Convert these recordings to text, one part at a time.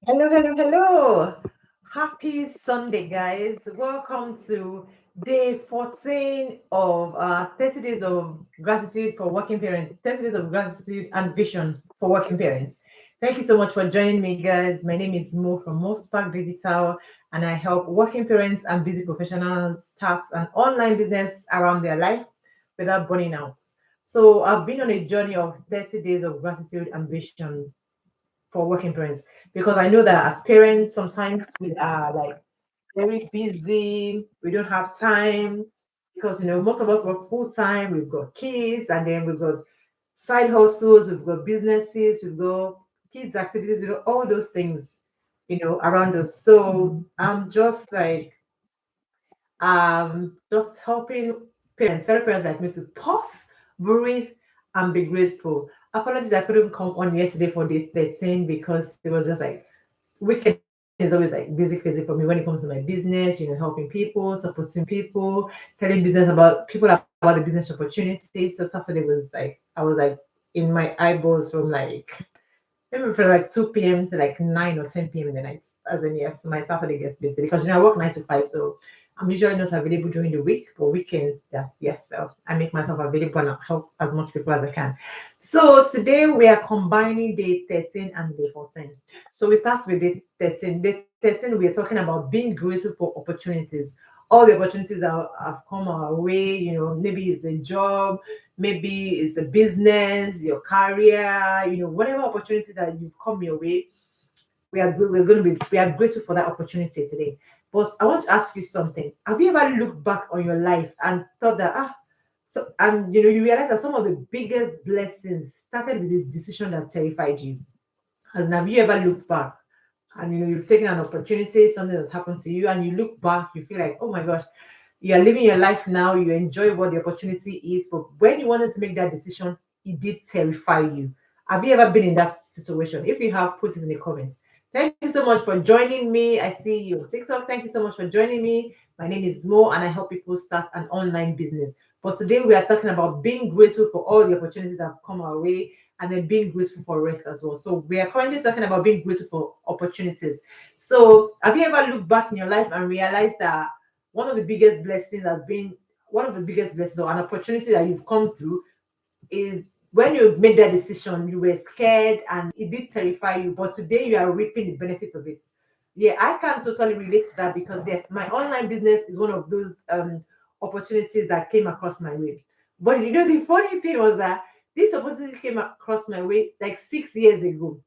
Hello, hello, hello. Happy Sunday, guys. Welcome to day 14 of 30 days of gratitude for working parents, 30 days of gratitude and vision for working parents. Thank you so much for joining me, guys. My name is Mo from Mo Spark Digital, and I help working parents and busy professionals start an online business around their life without burning out. So, I've been on a journey of 30 days of gratitude and vision for working parents because I know that as parents, sometimes we are like very busy, we don't have time because most of us work full time, we've got kids, and then we've got side hustles, we've got businesses, we've got kids' activities, we've got all those things, around us. So I'm just like just helping fellow parents like me to pause, breathe, and be grateful. Apologies, I couldn't come on yesterday for day 13 because it was just like weekend is always like busy crazy for me when it comes to my business, helping people, supporting people, telling business about people about the business opportunities. So Saturday was like I was like in my eyeballs from like maybe from like 2 p.m. to like 9 or 10 p.m. in the night. As in, yes, my Saturday gets busy because I work 9 to 5, so I'm usually not available during the week, but weekends, that's yes. So I make myself available and help as much people as I can. So today we are combining day 13 and day 14. So we start with day 13. Day 13, we are talking about being grateful for opportunities. All the opportunities that have come our way, maybe it's a job, maybe it's a business, your career, whatever opportunity that you've come your way, we are grateful for that opportunity today. But I want to ask you something. Have you ever looked back on your life and thought that so and you realize that some of the biggest blessings started with a decision that terrified you? As in, have you ever looked back and you've taken an opportunity, something that's happened to you, and you look back, you feel like, oh my gosh, you are living your life now, you enjoy what the opportunity is, but when you wanted to make that decision, it did terrify you. Have you ever been in that situation? If you have, put it in the comments. Thank you so much for joining me. I see you on TikTok. Thank you so much for joining me. My name is Mo, and I help people start an online business. But today we are talking about being grateful for all the opportunities that have come our way, and then being grateful for rest as well. So we are currently talking about being grateful for opportunities. So have you ever looked back in your life and realized that one of the biggest blessings has been one of the biggest blessings or an opportunity that you've come through is when you made that decision, you were scared and it did terrify you, but today you are reaping the benefits of it. Yeah, I can totally relate to that because yes, my online business is one of those opportunities that came across my way. But the funny thing was that this opportunity came across my way like 6 years ago,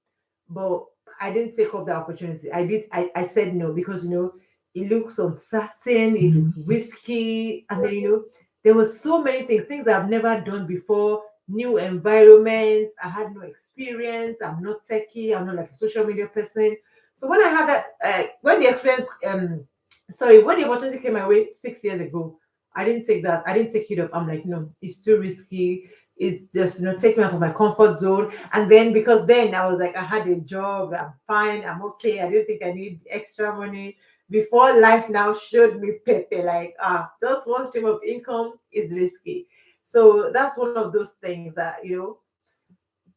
but I didn't take up the opportunity. I said no because it looks uncertain, it looks risky, and then there was so many things I've never done before, new environments. I had no experience. I'm not techie. I'm not like a social media person. So when I had that, when the experience, when the opportunity came my way 6 years ago, I didn't take that. I didn't take it up. I'm like, no, it's too risky. It's just take me out of my comfort zone. And then because then I was like, I had a job. I'm fine. I'm okay. I didn't think I need extra money before life now showed me pepe like just one stream of income is risky. So that's one of those things that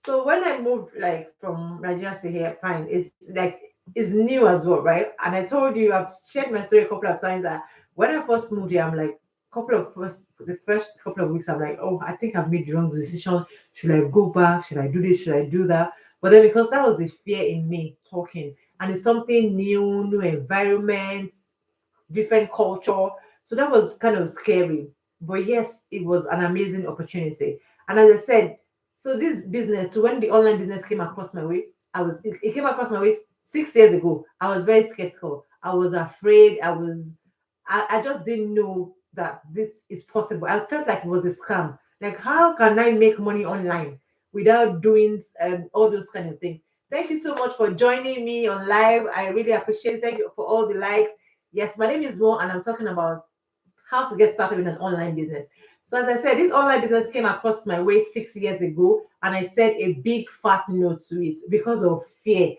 so when I moved like from Nigeria to here, fine, it's new as well, right? And I told you I've shared my story a couple of times that when I first moved here, I'm like the first couple of weeks, I'm like, oh, I think I've made the wrong decision. Should I go back? Should I do this? Should I do that? But then because that was the fear in me talking, and it's something new environment, different culture. So that was kind of scary. But yes, it was an amazing opportunity. And as I said, so this business, so when the online business came across my way, it came across my way 6 years ago. I was very skeptical. I was afraid. I just didn't know that this is possible. I felt like it was a scam. Like, how can I make money online without doing all those kind of things? Thank you so much for joining me on live. I really appreciate it. Thank you for all the likes. Yes, my name is Mo, and I'm talking about how to get started with an online business. So, as I said, this online business came across my way 6 years ago, and I said a big fat no to it because of fear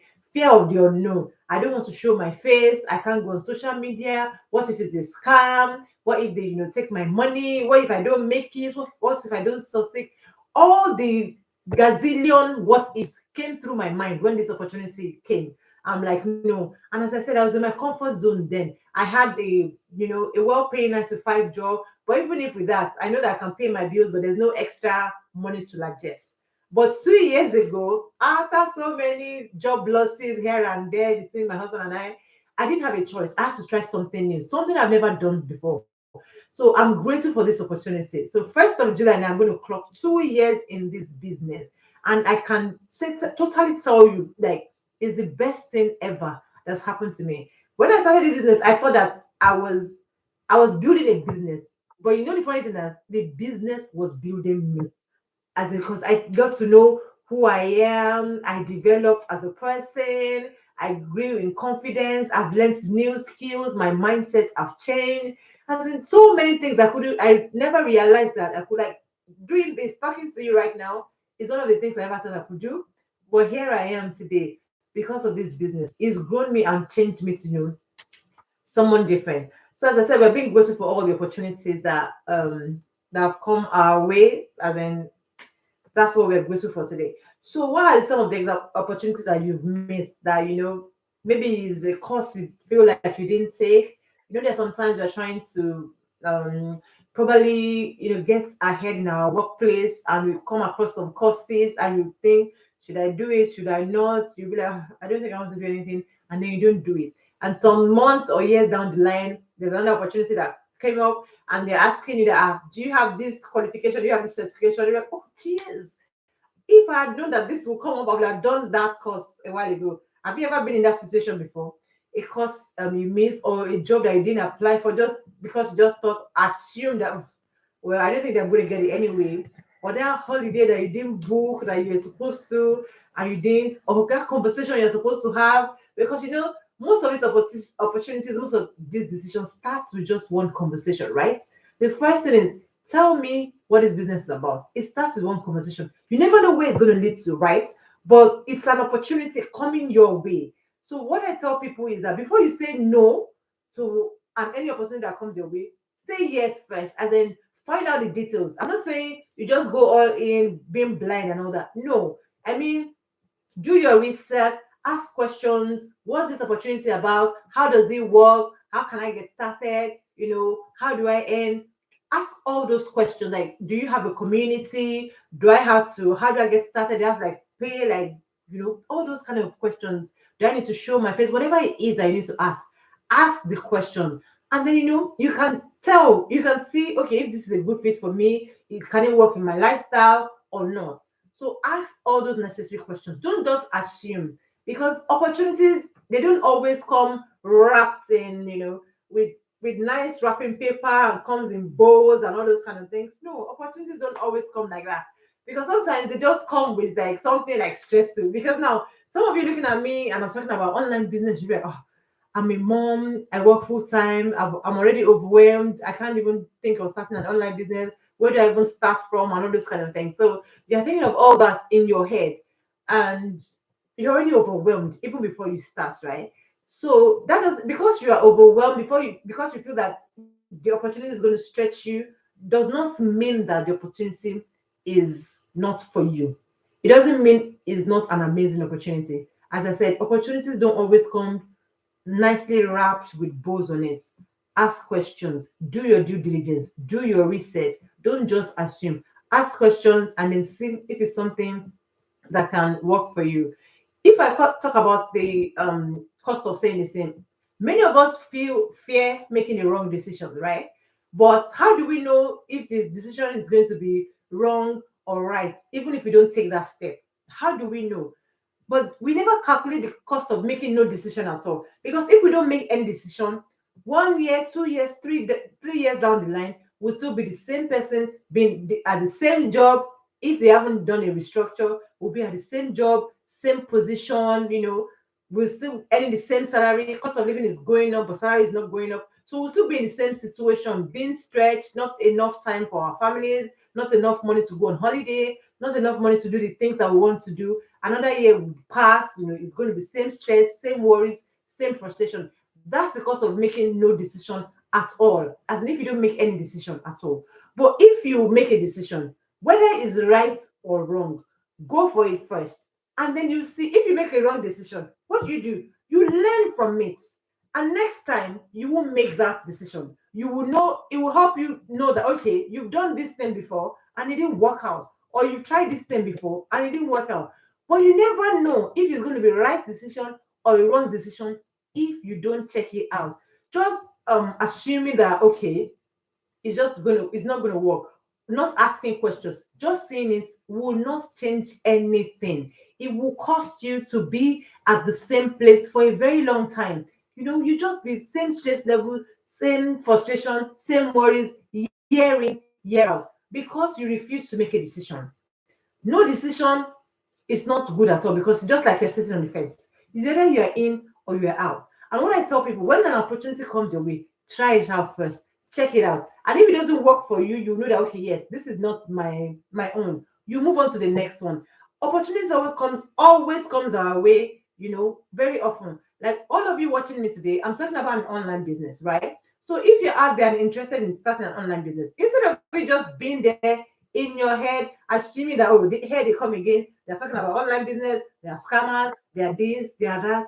of the unknown. I don't want to show my face. I can't go on social media. What if it's a scam? What if they, take my money? What if I don't make it? What if I don't succeed? All the gazillion what ifs came through my mind when this opportunity came. I'm like, no. And as I said, I was in my comfort zone then. I had a well-paying 9 to 5 job. But even if with that, I know that I can pay my bills, but there's no extra money to digest. But 2 years ago, after so many job losses here and there between my husband and I didn't have a choice. I had to try something new, something I've never done before. So I'm grateful for this opportunity. So 1st of July, now I'm going to clock 2 years in this business. And I can totally tell you, like, it's the best thing ever that's happened to me. When I started this business, I thought that I was building a business. But you know the funny thing, that the business was building me, as in, because I got to know who I am, I developed as a person, I grew in confidence, I've learned new skills, my mindset have changed. As in, so many things I never realized that I could, like, doing this, talking to you right now is one of the things I never thought I could do. But here I am today because of this business. It's grown me and changed me to someone different. So as I said, we're being grateful for all the opportunities that have come our way, as in that's what we're grateful for today. So, what are some of the opportunities that you've missed that maybe is the course you feel like you didn't take? There's sometimes you're trying to probably get ahead in our workplace, and we come across some courses, and you think, should I do it? Should I not? You be like, "Ah, I don't think I want to do anything," and then you don't do it. And some months or years down the line, there's another opportunity that came up, and they're asking you that, do you have this qualification? Do you have this certification? You're like, oh, cheers. If I had known that this will come up, I would have done that course a while ago. Have you ever been in that situation before? A course you missed, or a job that you didn't apply for just because you just assumed that, well, I don't think they're going to get it anyway. Or that holiday that you didn't book that you were supposed to, and you didn't, or that conversation you're supposed to have, because most of these opportunities, most of these decisions starts with just one conversation, right? The first thing is, tell me what this business is about. It starts with one conversation. You never know where it's going to lead to, right? But it's an opportunity coming your way. So what I tell people is that before you say no to any opportunity that comes your way, say yes first, as in find out the details. I'm not saying you just go all in, being blind and all that. No, I mean, do your research, ask questions. What's this opportunity about? How does it work? How can I get started? How do I earn? Ask all those questions. Like, do you have a community? Do I have to? How do I get started? Do I have to, like, pay, like, all those kind of questions. Do I need to show my face? Whatever it is that you need to ask the questions. And then you can tell, you can see, okay, if this is a good fit for me, can it work in my lifestyle or not? So ask all those necessary questions. Don't just assume, because opportunities, they don't always come wrapped in, with nice wrapping paper, and comes in bows and all those kind of things. No, opportunities don't always come like that, because sometimes they just come with, like, something like stressful. Because now some of you looking at me and I'm talking about online business, you're like, oh, I'm a mom, I work full time, I'm already overwhelmed, I can't even think of starting an online business. Where do I even start from, and all those kind of things? So you're thinking of all that in your head, and you're already overwhelmed even before you start, right? So that does, because you are overwhelmed because you feel that the opportunity is going to stretch you, does not mean that the opportunity is not for you. It doesn't mean it's not an amazing opportunity. As I said, opportunities don't always come nicely wrapped with bows on it. Ask questions, do your due diligence, do your research. Don't just assume. Ask questions and then see if it's something that can work for you. If I talk about the cost of saying the same, many of us feel fear making the wrong decisions, right? But how do we know if the decision is going to be wrong or right, even if we don't take that step? How do we know? But we never calculate the cost of making no decision at all. Because if we don't make any decision, 1 year, 2 years, 3 years down the line, we'll still be the same person being at the same job. If they haven't done a restructure, we'll be at the same job, same position, we're still earning the same salary. Cost of living is going up, but salary is not going up. So we'll still be in the same situation, being stretched, not enough time for our families, not enough money to go on holiday, not enough money to do the things that we want to do. Another year will pass, it's going to be same stress, same worries, same frustration. That's the cost of making no decision at all, as in if you don't make any decision at all. But if you make a decision, whether it's right or wrong, go for it first. And then you see, if you make a wrong decision, what do? You learn from it. And next time you won't make that decision. You will know, it will help you know that okay, you've done this thing before and it didn't work out, or you've tried this thing before and it didn't work out. But you never know if it's going to be a right decision or a wrong decision if you don't check it out. Just assuming that okay, it's not gonna work. Not asking questions, just saying it will not change anything. It will cost you to be at the same place for a very long time. You just be same stress level, same frustration, same worries, year in, year out, because you refuse to make a decision. No decision is not good at all, because it's just like you're sitting on the fence. It's either you're in or you're out. And what I tell people, when an opportunity comes your way, try it out first, check it out. And if it doesn't work for you, you know that okay, yes, this is not my own. You move on to the next one. Opportunities always comes our way, very often. Like all of you watching me today, I'm talking about an online business, right? So if you're out there and interested in starting an online business, instead of it just being there in your head, assuming that oh, here they come again. They're talking about online business. They are scammers. They are this. They are that.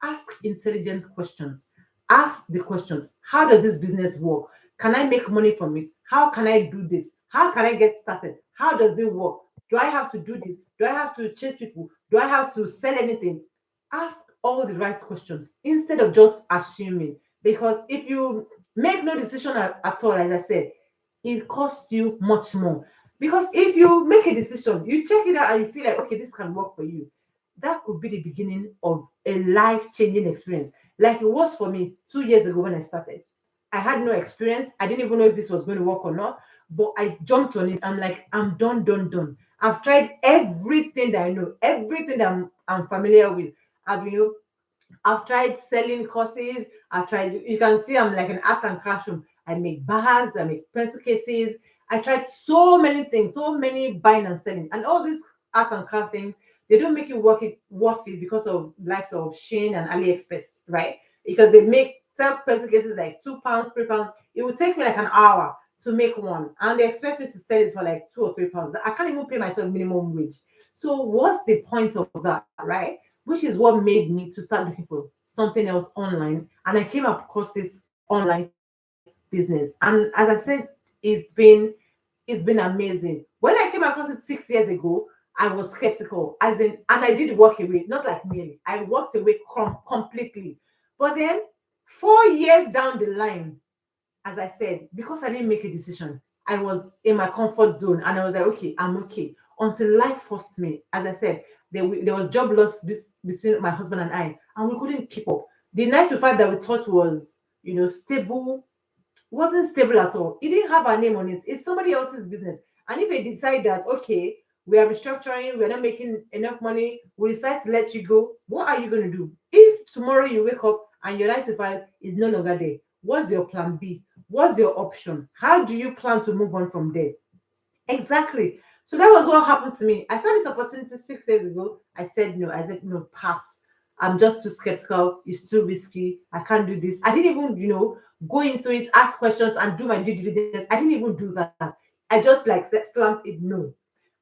Ask intelligent questions. Ask the questions. How does this business work? Can I make money from it? How can I do this? How can I get started? How does it work? Do I have to do this? Do I have to chase people? Do I have to sell anything? Ask all the right questions instead of just assuming. Because if you make no decision at all, as I said, it costs you much more. Because if you make a decision, you check it out and you feel like, okay, this can work for you, that could be the beginning of a life changing experience. Like it was for me 2 years ago when I started. I had no experience. I didn't even know if this was going to work or not, but I jumped on it. I'm like, I'm done, done, done. I've tried everything that I know, everything that I'm familiar with. I've tried selling courses. I've tried, you can see I'm like an art and craft room. I make bags, I make pencil cases. I tried so many things, so many buying and selling. And all these art and craft things, they don't make it worth it because of likes of Shein and AliExpress, right? Because they make sell pencil cases like £2, £3. It would take me like an hour to make one. And they expect me to sell it for like £2 or £3. I can't even pay myself minimum wage. So what's the point of that, right? Which is what made me to start looking for something else online. And I came across this online business. And as I said, it's been it's been amazing. When I came across it 6 years ago, I was skeptical, as in, and I did walk away, not like nearly. I walked away completely. But then 4 years down the line, as I said, because I didn't make a decision, I was in my comfort zone and I was like, okay, I'm okay. Until life forced me. As I said, there was job loss between my husband and we couldn't keep up. The 9 to 5 that we thought was, stable, wasn't stable at all. It didn't have our name on it. It's somebody else's business. And if they decide that, okay, we are restructuring, we're not making enough money, we decide to let you go, what are you going to do? If tomorrow you wake up and your 9 to 5 is no longer there, what's your plan B? What's your option? How do you plan to move on from there? Exactly. So that was what happened to me. I saw this opportunity 6 years ago. I said no. I said no, pass. I'm just too skeptical. It's too risky. I can't do this. I didn't even, go into it, ask questions, and do my due diligence. I didn't even do that. I just like slammed it no.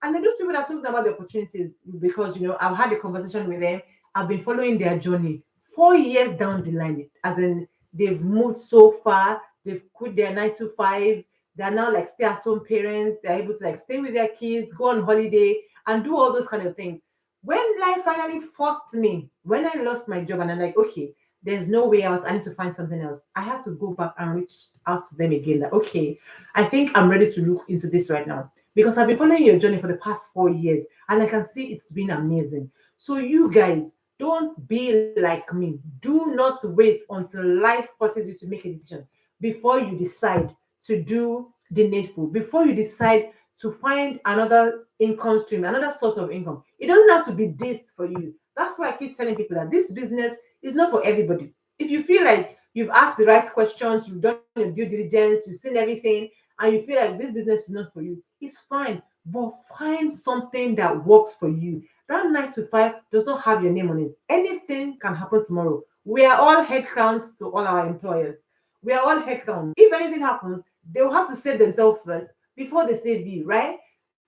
And then those people that talking about the opportunities, because I've had a conversation with them. I've been following their journey. 4 years down the line, as in they've moved so far. They've quit their 9 to 5. They're now like stay-at-home parents. They're able to like stay with their kids, go on holiday, and do all those kind of things. When life finally forced me, when I lost my job, and I'm like, okay, there's no way out. I need to find something else. I had to go back and reach out to them again. Like, okay, I think I'm ready to look into this right now because I've been following your journey for the past 4 years, and I can see it's been amazing. So you guys, don't be like me. Do not wait until life forces you to make a decision before you decide to do the needful, before you decide to find another income stream, another source of income. It doesn't have to be this for you. That's why I keep telling people that this business is not for everybody. If you feel like you've asked the right questions, you've done your due diligence, you've seen everything, and you feel like this business is not for you, it's fine. But find something that works for you. That 9 to 5 does not have your name on it. Anything can happen tomorrow. We are all headcounts to all our employers. We are all headcount. If anything happens, they will have to save themselves first before they save you, right?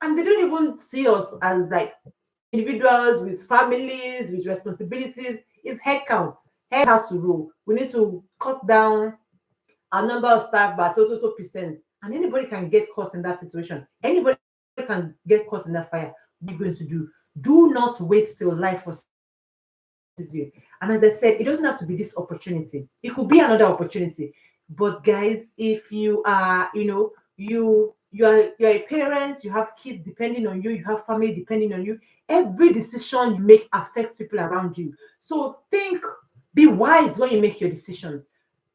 And they don't even see us as like individuals, with families, with responsibilities, is headcount. Head has to rule. We need to cut down our number of staff by so percent. And anybody can get caught in that situation. Anybody can get caught in that fire. What are you going to do? Do not wait till life forces you. And as I said, it doesn't have to be this opportunity. It could be another opportunity. But guys, if you are, you're a parent, you have kids depending on you, you have family depending on you. Every decision you make affects people around you. So think, be wise when you make your decisions.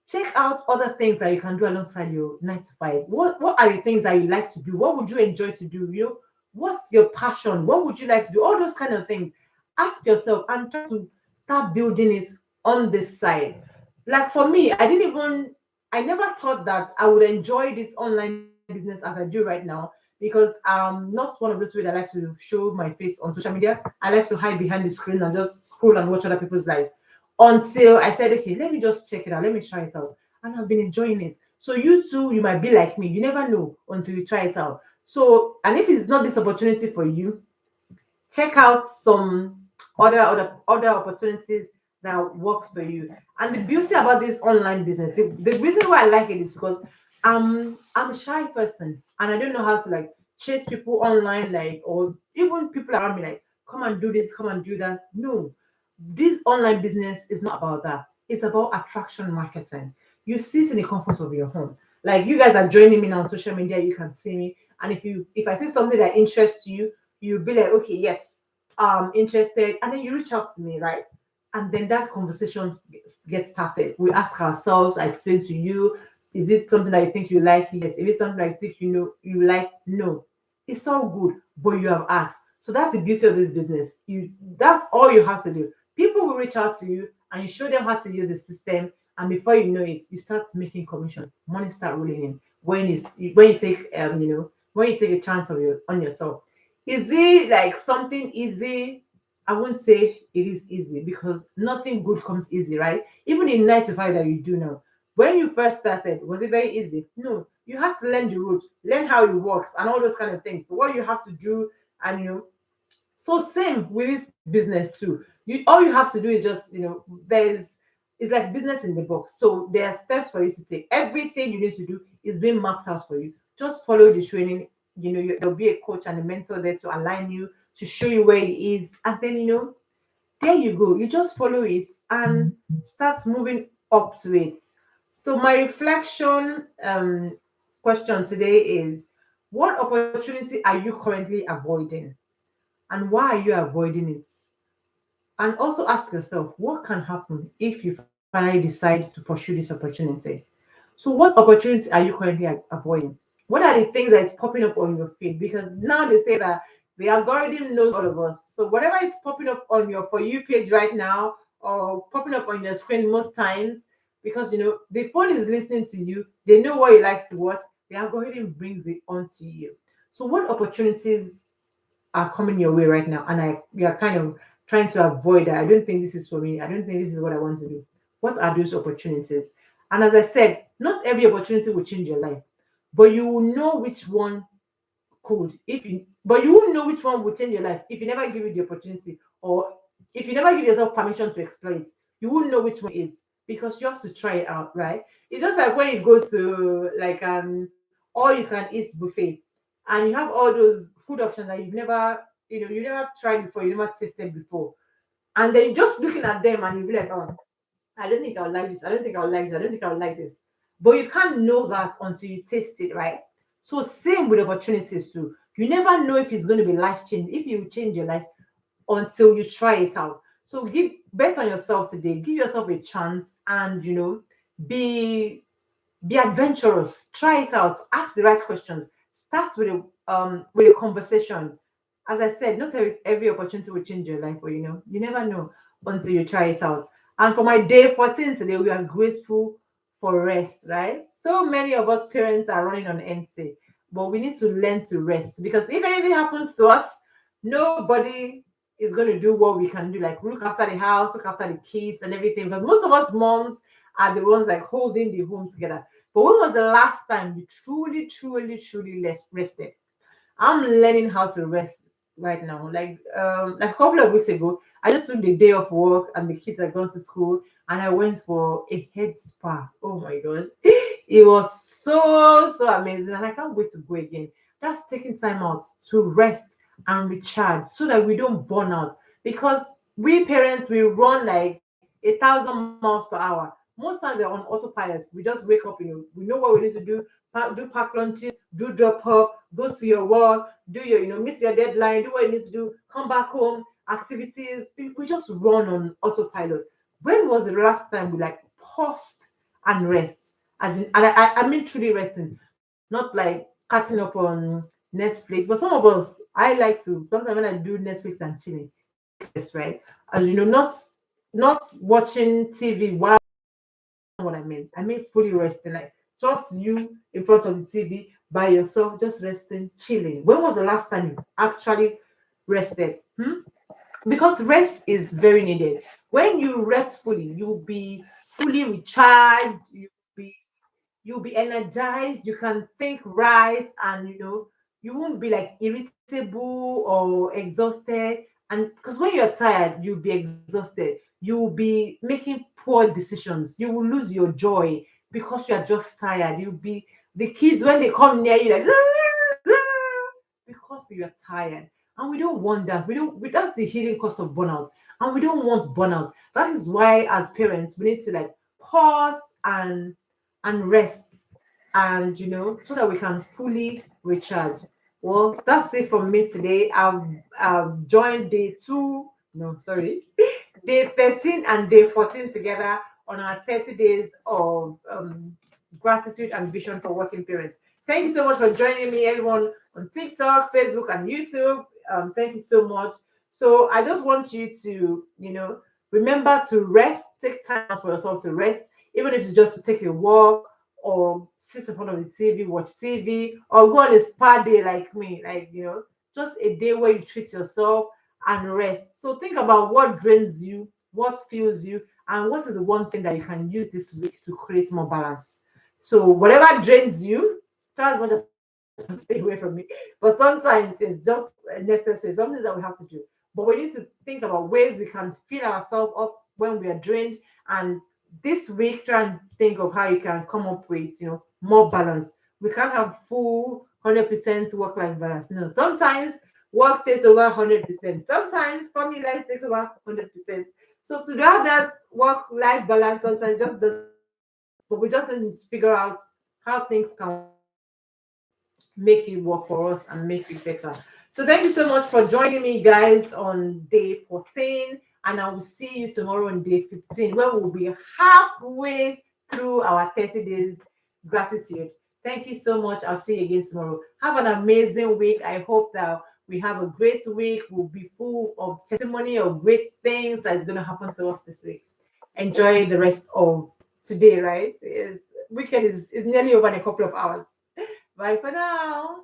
Check out other things that you can do alongside your 9 to 5. What are the things that you like to do? What would you enjoy to do? What's your passion? What would you like to do? All those kind of things. Ask yourself and try to start building it on this side. Like for me, I never thought that I would enjoy this online business as I do right now, because I'm not one of those people that like to show my face on social media. I like to hide behind the screen and just scroll and watch other people's lives, until I said, okay, let me just check it out. Let me try it out. And I've been enjoying it. So you too, you might be like me. You never know until you try it out. So, and if it's not this opportunity for you, check out some other opportunities that works for you. And the beauty about this online business, the reason why I like it is because I'm a shy person and I don't know how to like chase people online, like, or even people around me, like, come and do this, come and do that. No, this online business is not about that. It's about attraction marketing. You sit in the comfort of your home. Like you guys are joining me now on social media, you can see me. And if I see something that interests you, you'll be like, okay, yes, interested. And then you reach out to me, right? And then that conversation gets started. We ask ourselves, I explain to you, is it something that you think you like? Yes. If it's something that you think you like, no. It's all good, but you have asked. So that's the beauty of this business. That's all you have to do. People will reach out to you and you show them how to use the system, and before you know it, you start making commission. Money start rolling in when you take when you take a chance on yourself. Is it like something easy? I won't say it is easy, because nothing good comes easy, right? Even in 9 to 5 that you do now. When you first started, was it very easy? No. You had to learn the ropes, learn how it works, and all those kind of things. So what you have to do, and so same with this business too. You all you have to do is just there's it's like business in the box. So there are steps for you to take. Everything you need to do is being mapped out for you. Just follow the training. There'll be a coach and a mentor there to align you, to show you where it is, and then there you go. You just follow it and start moving up to it. So my reflection question today is: what opportunity are you currently avoiding, and why are you avoiding it? And also ask yourself, what can happen if you finally decide to pursue this opportunity? So, what opportunity are you currently avoiding? What are the things that is popping up on your feed? Because now they say that the algorithm knows all of us. So, whatever is popping up on your For You page right now, or popping up on your screen most times, because the phone is listening to you, they know what you like to watch, the algorithm brings it onto you. So, what opportunities are coming your way right now, and you are kind of trying to avoid that? I don't think this is for me. I don't think this is what I want to do. What are those opportunities? And as I said, not every opportunity will change your life, but you will know which one but you won't know which one will change your life if you never give it the opportunity, or if you never give yourself permission to explore it. You won't know which one is, because you have to try it out, right? It's just like when you go to like an all you can eat buffet, and you have all those food options that you never tried before, you never tasted before, and then you're just looking at them and you'll be like, oh, I don't think I would like this. I don't think I would like this. I don't think I would like this. But you can't know that until you taste it, right? So same with opportunities too. You never know if it's going to be life changing, if you will change your life, until you try it out. So give based on yourself today, give yourself a chance, and be be adventurous. Try it out. Ask the right questions. Start with a conversation. As I said, not every opportunity will change your life, but you never know until you try it out. And for my day 14 today, we are grateful for rest, right? So many of us parents are running on empty, but we need to learn to rest, because if anything happens to us, nobody is going to do what we can do, like look after the house, look after the kids and everything, because most of us moms are the ones like holding the home together. But when was the last time you truly, truly, truly rested? I'm learning how to rest right now. Like a couple of weeks ago, I just took the day off work and the kids had gone to school, and I went for a head spa. Oh my gosh. It was so amazing, and I can't wait to go again. That's taking time out to rest and recharge so that we don't burn out. Because we parents, we run like 1,000 miles per hour. Most times we're on autopilot. We just wake up, we know what we need to do, do pack lunches, do drop off, go to your work, do your, miss your deadline, do what you need to do, come back home, activities. We just run on autopilot. When was the last time we like paused and rest? As in, and I mean truly resting, not like catching up on Netflix. But some of us, I like to sometimes when I do Netflix and chilling, rest, right? As you know, not watching TV while what I mean. I mean fully resting, like just you in front of the TV by yourself, just resting, chilling. When was the last time you actually rested? Because rest is very needed. When you rest fully, you'll be fully recharged, be you'll be energized, you can think right, and you won't be like irritable or exhausted. And because when you're tired, you'll be exhausted, you'll be making poor decisions, you will lose your joy because you're just tired. You'll be the kids when they come near you like because you're tired. And we don't want that. That's the hidden cost of burnout. And we don't want burnout. That is why as parents we need to like pause and rest, and so that we can fully recharge. Well, that's it from me today. I've joined day two, no, sorry, day 13 and day 14 together on our 30 days of gratitude and vision for working parents. Thank you so much for joining me, everyone, on TikTok, Facebook, and YouTube. Thank you so much. So I just want you to, remember to rest, take time out for yourself to rest, even if it's just to take a walk or sit in front of the TV, watch TV, or go on a spa day like me, like, just a day where you treat yourself and rest. So think about what drains you, what fuels you, and what is the one thing that you can use this week to create more balance. So whatever drains you, try as much as possible to stay away from me. But sometimes it's just necessary, something that we have to do. But we need to think about ways we can fill ourselves up when we are drained. And this week, try and think of how you can come up with, more balance. We can't have full 100% work-life balance. No, sometimes work takes over 100%. Sometimes family life takes over 100%. So to have that work-life balance sometimes just doesn't. But we just need to figure out how things can make it work for us and make it better. So thank you so much for joining me, guys, on day 14. And I will see you tomorrow on day 15, where we'll be halfway through our 30 days gratitude. Thank you so much. I'll see you again tomorrow. Have an amazing week. I hope that we have a great week. We'll be full of testimony of great things that is going to happen to us this week. Enjoy the rest of today, right? Weekend is nearly over in a couple of hours. Bye for now.